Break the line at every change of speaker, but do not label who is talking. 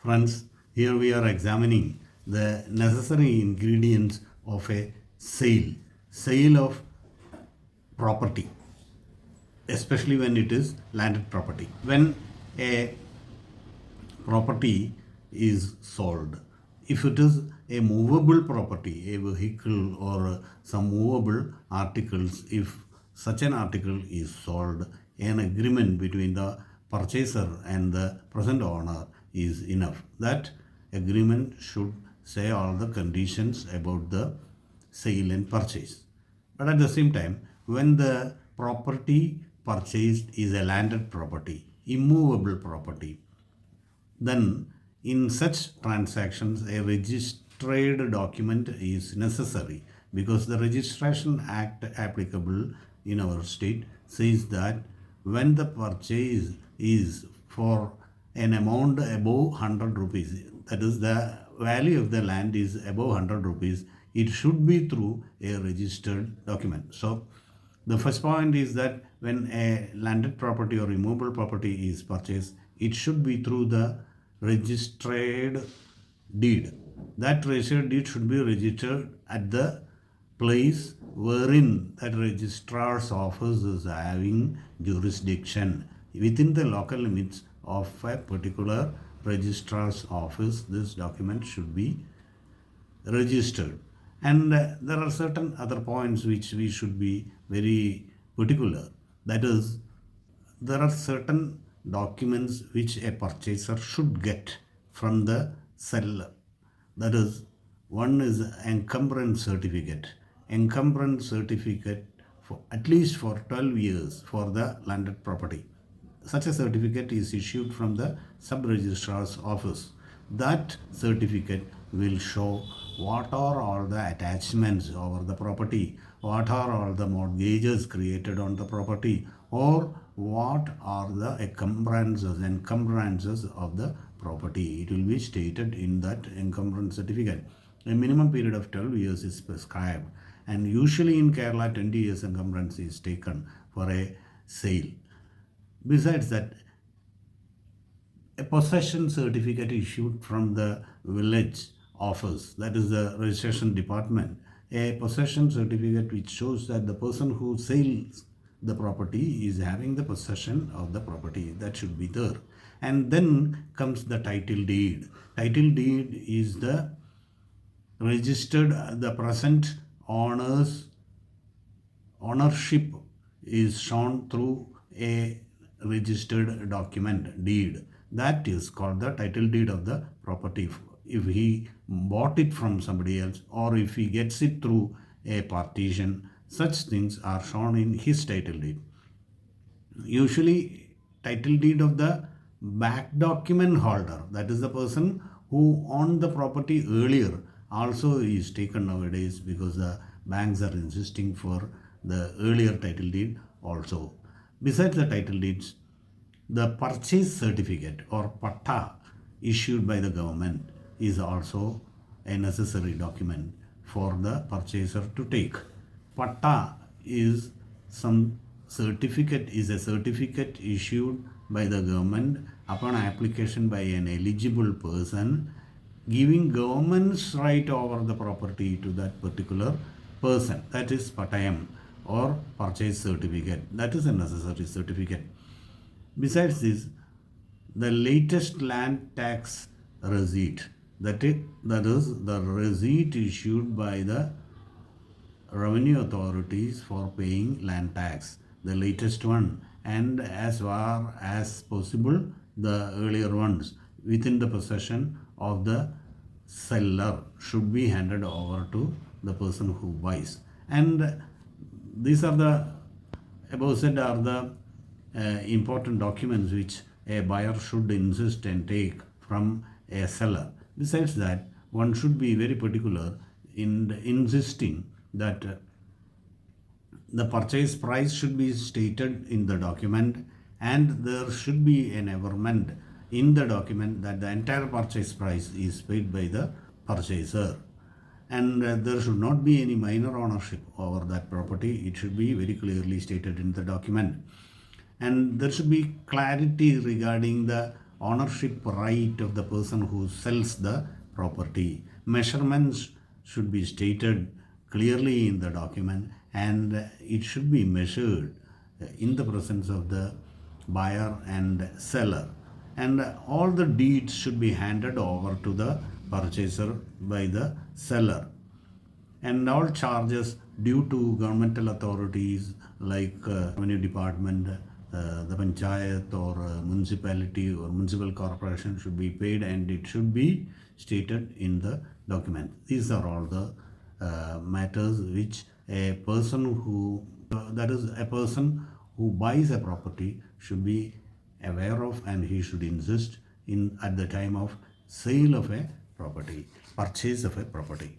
Friends, here we are examining the necessary ingredients of a sale of property, especially when it is landed property. When a property is sold, if it is a movable property, a vehicle or some movable articles, if such an article is sold, an agreement between the purchaser and the present owner is enough. That agreement should say all the conditions about the sale and purchase. But at the same time, when the property purchased is a landed property, immovable property, then in such transactions a registered document is necessary, because the registration act applicable in our state says that when the purchase is for an amount above 100 rupees, that is the value of the land is above 100 rupees, it should be through a registered document. So the first point is that when a landed property or immovable property is purchased, it should be through the registered deed. That registered deed should be registered at the place wherein that registrar's office is having jurisdiction. Within the local limits of a particular registrar's office, this document should be registered. And there are certain other points which we should be very particular. That is, there are certain documents which a purchaser should get from the seller. That is, one is encumbrance certificate. Encumbrance certificate for at least for 12 years for the landed property. Such a certificate is issued from the sub-registrar's office. That certificate will show what are all the attachments over the property, what are all the mortgages created on the property, or what are the encumbrances of the property. It will be stated in that encumbrance certificate. A minimum period of 12 years is prescribed, and usually in Kerala 20 years encumbrance is taken for a sale. Besides that, a possession certificate issued from the village office, that is the registration department, a possession certificate which shows that the person who sells the property is having the possession of the property, that should be there. And then comes the title deed. Title deed is the registered, the present owner's ownership is shown through a registered document, deed. That is called the title deed of the property. If he bought it from somebody else, or if he gets it through a partition, such things are shown in his title deed. Usually, title deed of the back document holder, that is the person who owned the property earlier, also is taken nowadays, because the banks are insisting for the earlier title deed also. Besides the title deeds, the purchase certificate or patta issued by the government is also a necessary document for the purchaser to take. Patta is a certificate issued by the government upon application by an eligible person, giving government's right over the property to that particular person. That is patayam or purchase certificate. That is a necessary certificate. Besides this, the latest land tax receipt, that is the receipt issued by the revenue authorities for paying land tax, the latest one, and as far as possible the earlier ones within the possession of the seller should be handed over to the person who buys. And these are the above said are the important documents which a buyer should insist and take from a seller. Besides that, one should be very particular in insisting that the purchase price should be stated in the document, and there should be an averment in the document that the entire purchase price is paid by the purchaser, and there should not be any minor ownership over that property. It should be very clearly stated in the document, and there should be clarity regarding the ownership right of the person who sells the property. Measurements should be stated clearly in the document, and it should be measured in the presence of the buyer and seller, and all the deeds should be handed over to the purchaser by the seller, and all charges due to governmental authorities like revenue department, the panchayat or municipality or municipal corporation should be paid, and it should be stated in the document. These are all the matters which a person who that is a person who buys a property should be aware of, and he should insist in at the time of sale of a property, purchase of a property.